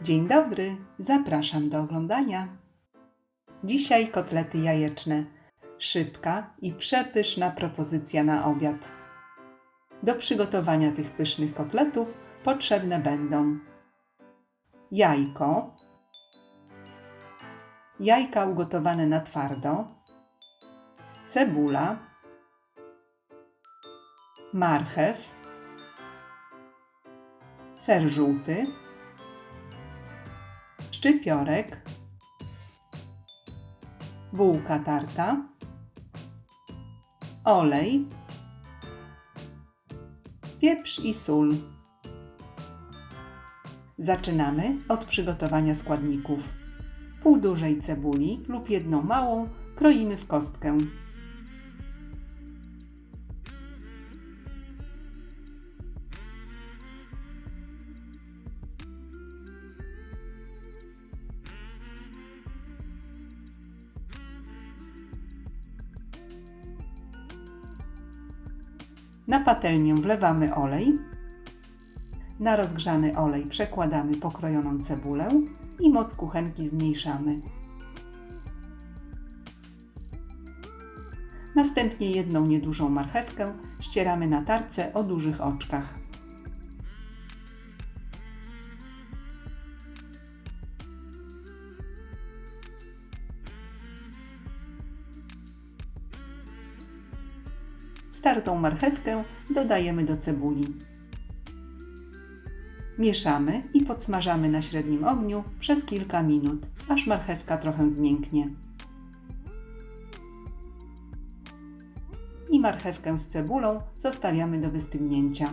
Dzień dobry, zapraszam do oglądania. Dzisiaj kotlety jajeczne. Szybka i przepyszna propozycja na obiad. Do przygotowania tych pysznych kotletów potrzebne będą jajko, jajka ugotowane na twardo, cebula, marchew, ser żółty, szczypiorek, bułka tarta, olej, pieprz i sól. Zaczynamy od przygotowania składników. Pół dużej cebuli lub jedną małą kroimy w kostkę. Na patelnię wlewamy olej. Na rozgrzany olej przekładamy pokrojoną cebulę i moc kuchenki zmniejszamy. Następnie jedną niedużą marchewkę ścieramy na tarce o dużych oczkach. Startą marchewkę dodajemy do cebuli. Mieszamy i podsmażamy na średnim ogniu przez kilka minut, aż marchewka trochę zmięknie. I marchewkę z cebulą zostawiamy do wystygnięcia.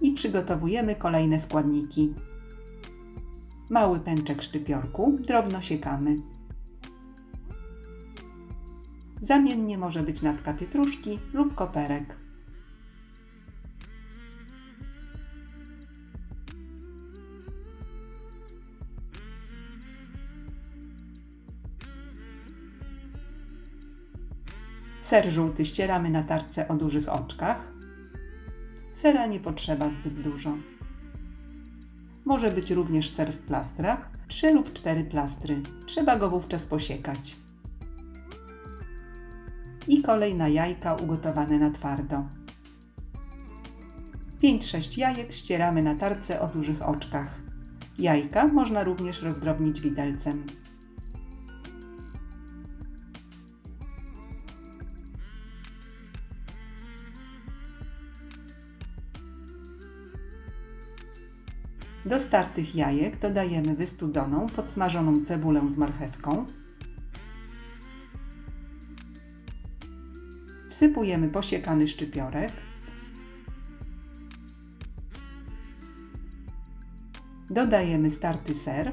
I przygotowujemy kolejne składniki. Mały pęczek szczypiorku drobno siekamy. Zamiennie może być natka pietruszki lub koperek. Ser żółty ścieramy na tarce o dużych oczkach. Sera nie potrzeba zbyt dużo. Może być również ser w plastrach, 3 lub 4 plastry. Trzeba go wówczas posiekać. I kolej na jajka ugotowane na twardo. 5-6 jajek ścieramy na tarce o dużych oczkach. Jajka można również rozdrobnić widelcem. Do startych jajek dodajemy wystudzoną, podsmażoną cebulę z marchewką. Wsypujemy posiekany szczypiorek. Dodajemy starty ser.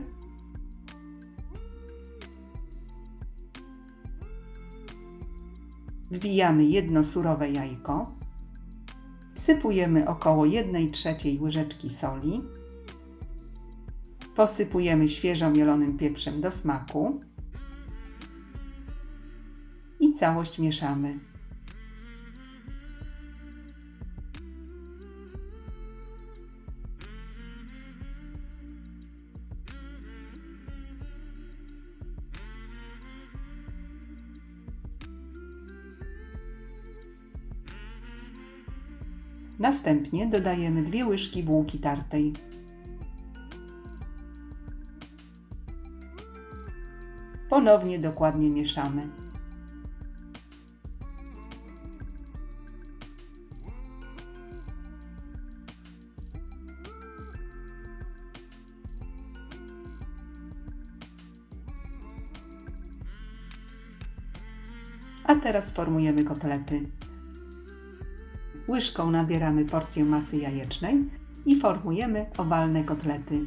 Wbijamy jedno surowe jajko. Wsypujemy około 1/3 łyżeczki soli. Posypujemy świeżo mielonym pieprzem do smaku. I całość mieszamy. Następnie dodajemy 2 łyżki bułki tartej. Ponownie dokładnie mieszamy. A teraz formujemy kotlety. Łyżką nabieramy porcję masy jajecznej i formujemy owalne kotlety.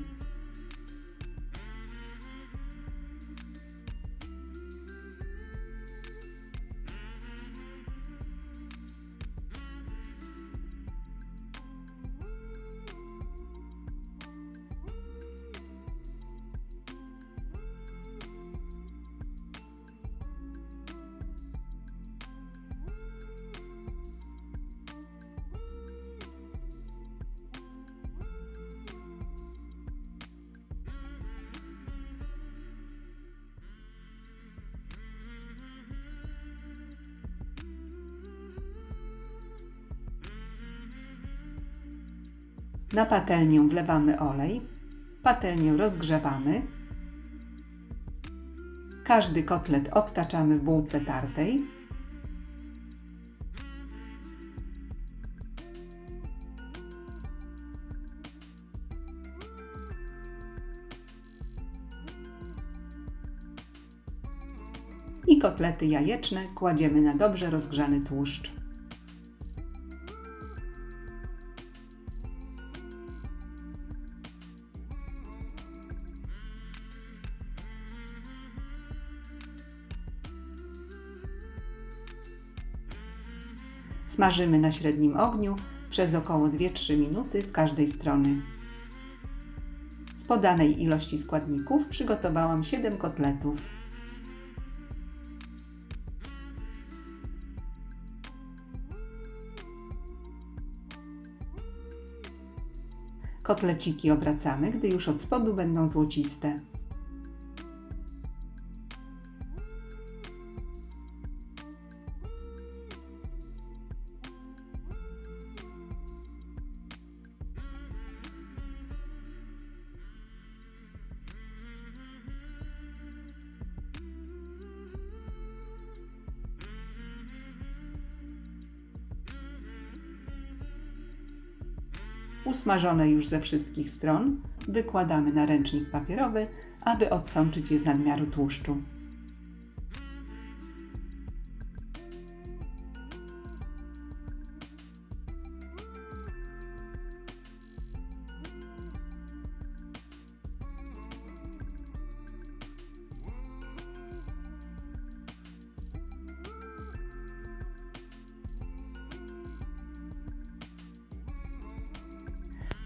Na patelnię wlewamy olej, patelnię rozgrzewamy. Każdy kotlet obtaczamy w bułce tartej. I kotlety jajeczne kładziemy na dobrze rozgrzany tłuszcz. Smażymy na średnim ogniu przez około 2-3 minuty z każdej strony. Z podanej ilości składników przygotowałam 7 kotletów. Kotleciki obracamy, gdy już od spodu będą złociste. Usmażone już ze wszystkich stron wykładamy na ręcznik papierowy, aby odsączyć je z nadmiaru tłuszczu.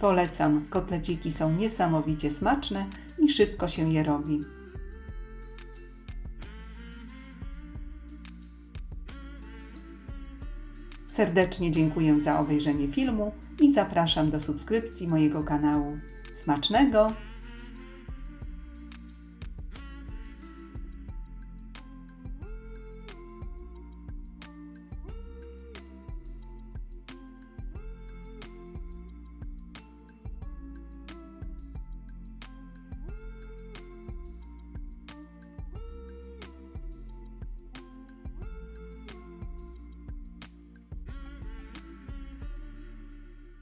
Polecam, kotleciki są niesamowicie smaczne i szybko się je robi. Serdecznie dziękuję za obejrzenie filmu i zapraszam do subskrypcji mojego kanału. Smacznego!